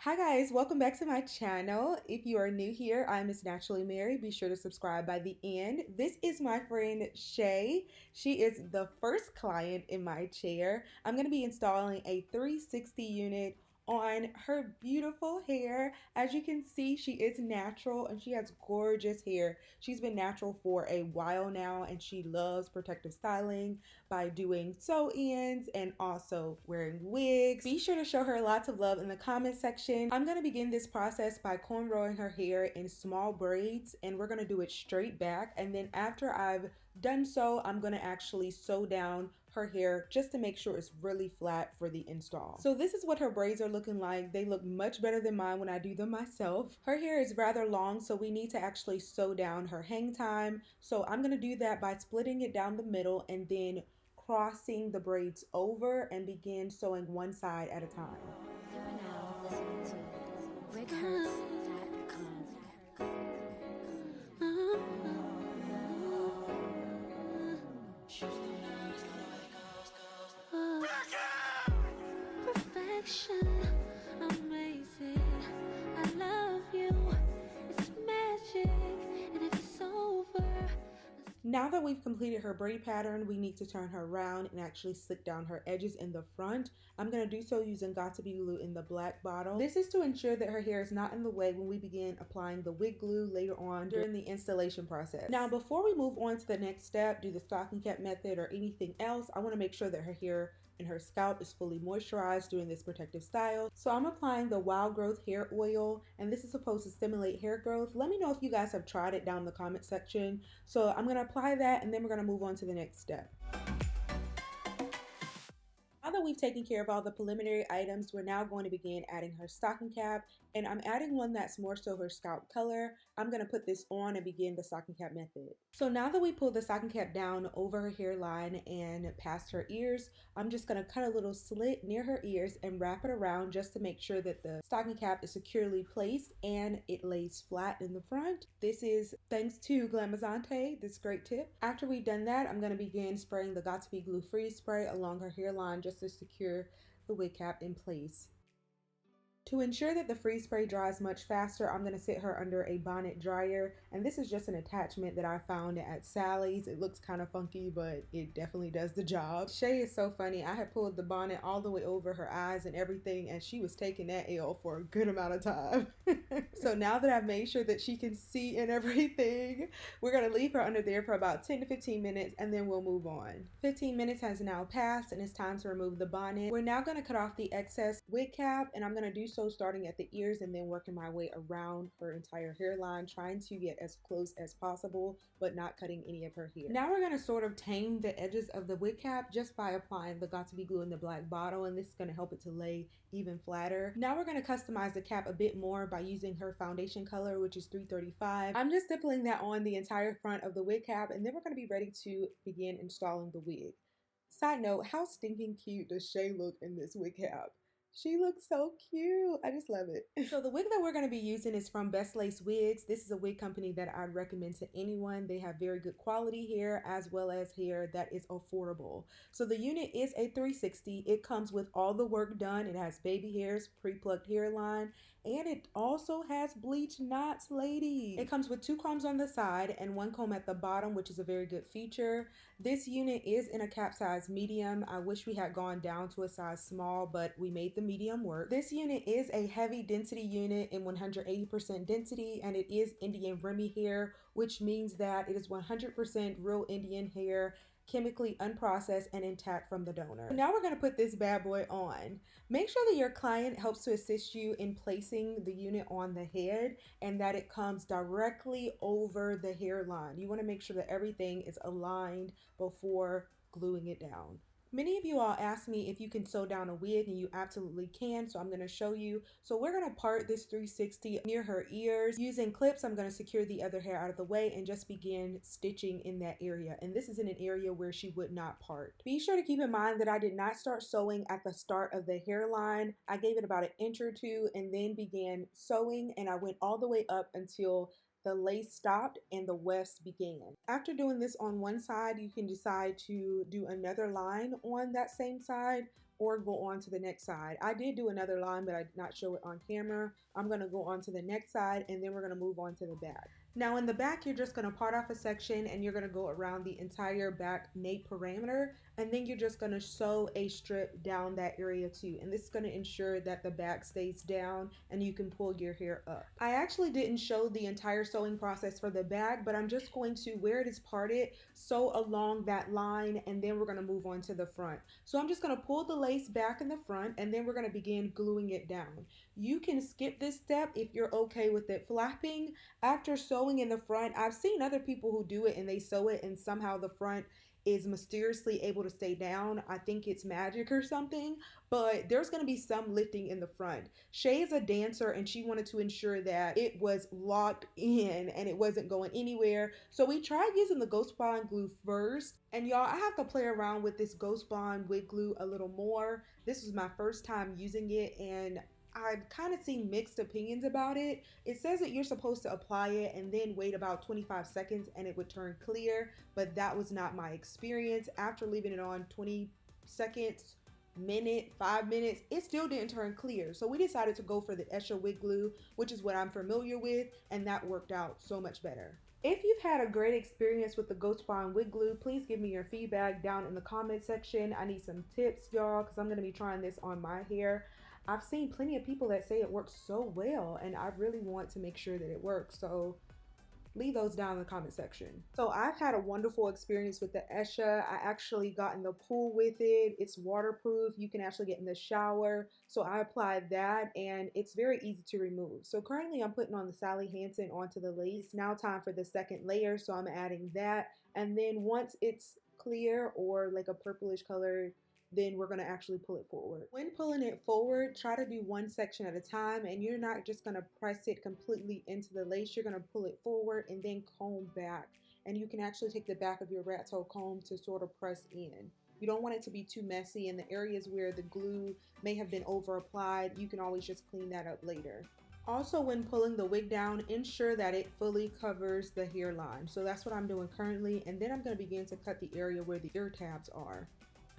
Hi guys, welcome back to my channel. If you are new here, I'm Miss Naturally Mary. Be sure to subscribe by the end. This is my friend Shay. She is the first client in my chair. I'm going to be installing a 360 unit on her beautiful hair. As you can see, she is natural and she has gorgeous hair. She's been natural for a while now and she loves protective styling by doing sew-ins and also wearing wigs. Be sure to show her lots of love in the comment section. I'm going to begin this process by cornrowing her hair in small braids, and we're going to do it straight back, and then after I've done so, I'm going to actually sew down her hair just to make sure it's really flat for the install. So this is what her braids are looking like. They look much better than mine when I do them myself. Her hair is rather long, so we need to actually sew down her hang time. So I'm going to do that by splitting it down the middle and then crossing the braids over and begin sewing one side at a time. You are now listening to WigHurts.com. Perfection, amazing. I love you. It's magic, and if it's over. Now that we've completed her braid pattern, we need to turn her around and actually slick down her edges in the front. I'm going to do so using Got2b glue in the black bottle. This is to ensure that her hair is not in the way when we begin applying the wig glue later on during the installation process. Now, before we move on to the next step, do the stocking cap method or anything else, I want to make sure that her hair and her scalp is fully moisturized during this protective style. So I'm applying the Wild Growth Hair Oil, and this is supposed to stimulate hair growth. Let me know if you guys have tried it down in the comment section. So I'm gonna apply that and then we're gonna move on to the next step. Now that we've taken care of all the preliminary items, we're now going to begin adding her stocking cap, and I'm adding one that's more so her scalp color. I'm going to put this on and begin the stocking cap method. So now that we pulled the stocking cap down over her hairline and past her ears, I'm just going to cut a little slit near her ears and wrap it around just to make sure that the stocking cap is securely placed and it lays flat in the front. This is thanks to Glamazante, this great tip. After we've done that, I'm going to begin spraying the Got2b glue freeze spray along her hairline just to secure the wig cap in place. To ensure that the freeze spray dries much faster, I'm going to sit her under a bonnet dryer, and this is just an attachment that I found at Sally's. It looks kind of funky, but it definitely does the job. Shay is so funny. I had pulled the bonnet all the way over her eyes and everything, and she was taking that L for a good amount of time. So now that I've made sure that she can see and everything, we're going to leave her under there for about 10 to 15 minutes, and then we'll move on. 15 minutes has now passed, and it's time to remove the bonnet. We're now going to cut off the excess wig cap, and I'm going to do so starting at the ears and then working my way around her entire hairline, trying to get as close as possible but not cutting any of her hair. Now we're going to sort of tame the edges of the wig cap just by applying the Got2b glue in the black bottle, and this is going to help it to lay even flatter. Now we're going to customize the cap a bit more by using her foundation color, which is 335. I'm just stippling that on the entire front of the wig cap, and then we're going to be ready to begin installing the wig. Side note, how stinking cute does Shay look in this wig cap? She looks so cute. I just love it. So the wig that we're going to be using is from Bestlacewigs. This is a wig company that I'd recommend to anyone. They have very good quality hair as well as hair that is affordable. So the unit is a 360. It comes with all the work done. It has baby hairs, pre-plucked hairline, and it also has bleach knots, lady. It comes with 2 combs on the side and 1 comb at the bottom, which is a very good feature. This unit is in a cap size medium. I wish we had gone down to a size small, but we made the medium work. This unit is a heavy density unit in 180% density, and it is Indian Remy hair, which means that it is 100% real Indian hair, chemically unprocessed and intact from the donor. Now we're going to put this bad boy on. Make sure that your client helps to assist you in placing the unit on the head and that it comes directly over the hairline. You want to make sure that everything is aligned before gluing it down. Many of you all asked me if you can sew down a wig, and you absolutely can, so I'm going to show you. So we're going to part this 360 near her ears. Using clips, I'm going to secure the other hair out of the way and just begin stitching in that area. And this is in an area where she would not part. Be sure to keep in mind that I did not start sewing at the start of the hairline. I gave it about an inch or two and then began sewing, and I went all the way up until the lace stopped and the wefts began. After doing this on one side, you can decide to do another line on that same side, or go on to the next side. I did do another line, but I did not show it on camera. I'm going to go on to the next side, and then we're going to move on to the back. Now in the back, you're just going to part off a section and you're going to go around the entire back nape parameter, and then you're just going to sew a strip down that area too. And this is going to ensure that the back stays down and you can pull your hair up. I actually didn't show the entire sewing process for the back, but I'm just going to, where it is parted, sew along that line, and then we're going to move on to the front. So I'm just going to pull the lace back in the front, and then we're going to begin gluing it down. You can skip this step if you're okay with it flapping. After sewing in the front, I've seen other people who do it and they sew it and somehow the front is mysteriously able to stay down. I think it's magic or something, but there's going to be some lifting in the front. Shay is a dancer and she wanted to ensure that it was locked in and it wasn't going anywhere. So we tried using the Ghost Bond glue first. And y'all, I have to play around with this Ghost Bond wig glue a little more. This was my first time using it, and I've kind of seen mixed opinions about it. It says that you're supposed to apply it and then wait about 25 seconds and it would turn clear, but that was not my experience. After leaving it on 20 seconds, minute, 5 minutes, it still didn't turn clear. So we decided to go for the Esha wig glue, which is what I'm familiar with, and that worked out so much better. If you've had a great experience with the Ghost Bond wig glue, please give me your feedback down in the comment section. I need some tips, y'all, because I'm going to be trying this on my hair. I've seen plenty of people that say it works so well, and I really want to make sure that it works. So leave those down in the comment section. So I've had a wonderful experience with the Esha. I actually got in the pool with it. It's waterproof. You can actually get in the shower. So I applied that, and it's very easy to remove. So currently I'm putting on the Sally Hansen onto the lace. Now time for the second layer. So I'm adding that. And then once it's clear or like a purplish color, then we're going to actually pull it forward. When pulling it forward, try to do one section at a time, and you're not just going to press it completely into the lace. You're going to pull it forward and then comb back. And you can actually take the back of your rat tail comb to sort of press in. You don't want it to be too messy, and the areas where the glue may have been over applied, you can always just clean that up later. Also, when pulling the wig down, ensure that it fully covers the hairline. So that's what I'm doing currently, and then I'm going to begin to cut the area where the ear tabs are.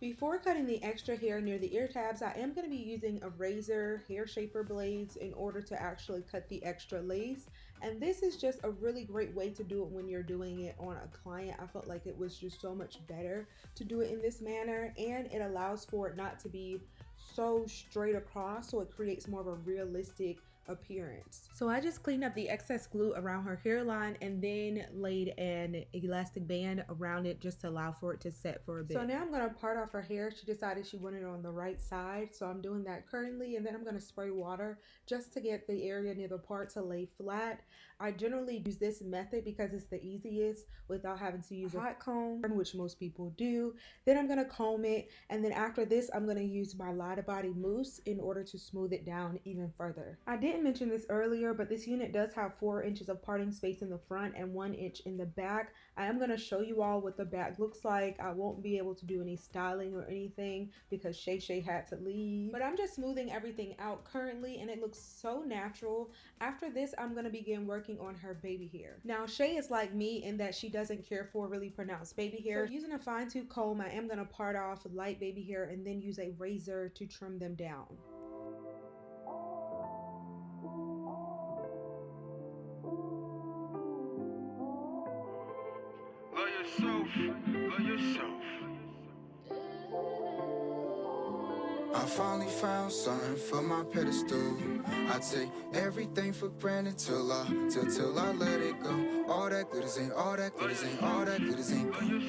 Before cutting the extra hair near the ear tabs, I am going to be using a razor hair shaper blades in order to actually cut the extra lace. And this is just a really great way to do it when you're doing it on a client. I felt like it was just so much better to do it in this manner, and it allows for it not to be so straight across, so it creates more of a realistic appearance. So I just cleaned up the excess glue around her hairline and then laid an elastic band around it just to allow for it to set for a bit. So now I'm going to part off her hair. She decided she wanted it on the right side, so I'm doing that currently, and then I'm going to spray water just to get the area near the part to lay flat. I generally use this method because it's the easiest without having to use a hot comb, which most people do. Then I'm going to comb it, and then after this I'm going to use my Lada Body mousse in order to smooth it down even further. I didn't mention this earlier, but this unit does have 4 inches of parting space in the front and 1 inch in the back. I am going to show you all what the back looks like. I won't be able to do any styling or anything because Shay had to leave, but I'm just smoothing everything out currently, and it looks so natural. After this, I'm going to begin working on her baby hair. Now Shay is like me in that she doesn't care for really pronounced baby hair. So using a fine-tooth comb, I am going to part off light baby hair and then use a razor to trim them down. Love yourself, love yourself. I finally found something for my pedestal. I take everything for granted till I let it go. All that glitters ain't all that glitters ain't all that glitters ain't gold.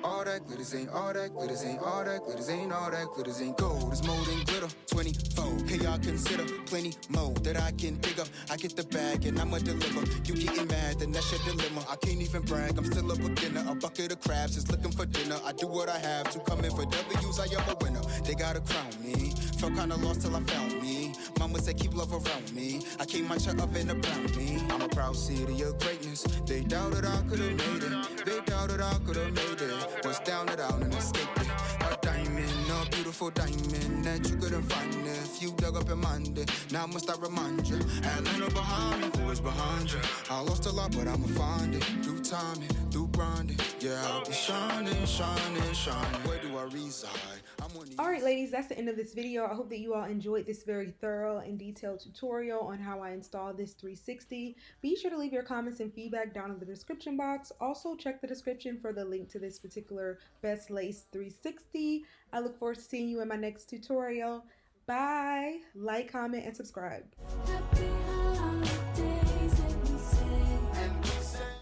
All that glitters ain't all that glitters ain't all that glitters ain't all that glitters ain't gold. It's more than glitter. 24. Can y'all consider plenty more that I can dig up? I get the bag and I'ma deliver. You getting mad, then that's your dilemma. I can't even brag, I'm still a beginner. A bucket of crabs is looking for dinner. I do what I have to come in for W's. I am a winner. They gotta crown me. Felt kinda lost till I found me. Mama said keep love around me. I keep my shut up in the brown me. I'm a proud city of greatness. They doubted I could've made it. They doubted I could've made it. Was down and out and escaped it. A diamond, a beautiful diamond that you couldn't find if you dug up and mined it. Now must I remind you, Atlanta behind me, who is behind you? I lost a lot, but I'ma find it. Through time, through grinding. Yeah, I'll be shining, shining, shining. Where do I reside? Alright ladies, that's the end of this video. I hope that you all enjoyed this very thorough and detailed tutorial on how I installed this 360. Be sure to leave your comments and feedback down in the description box. Also check the description for the link to this particular Best Lace 360. I look forward to seeing you in my next tutorial. Bye! Like, comment, and subscribe.